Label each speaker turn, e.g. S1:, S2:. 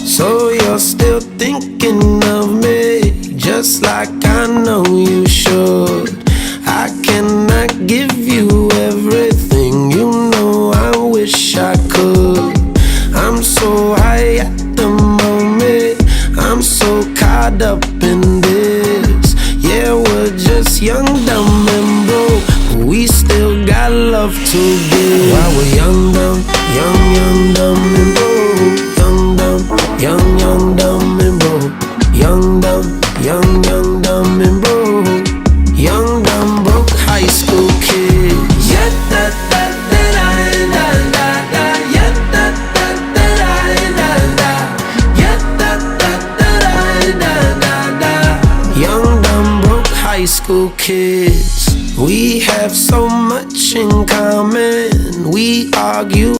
S1: So you're still thinking of me, just like I know you should. I cannot give you everything, you know I wish I could. I'm so high at the moment, I'm so caught up in this. Yeah, we're just young, dumb and broke, but we still got love to give. While we're young, dumb, young, dumb and broke. Young, dumb, young, dumb and broke. Young, dumb, young, dumb and broke. Young, dumb, broke high school kids. Yeah, da da da da da da da. Yeah, da da da da da da. Yeah, da da da da da da. Young, dumb, broke high school kids. We have so much in common. We argue.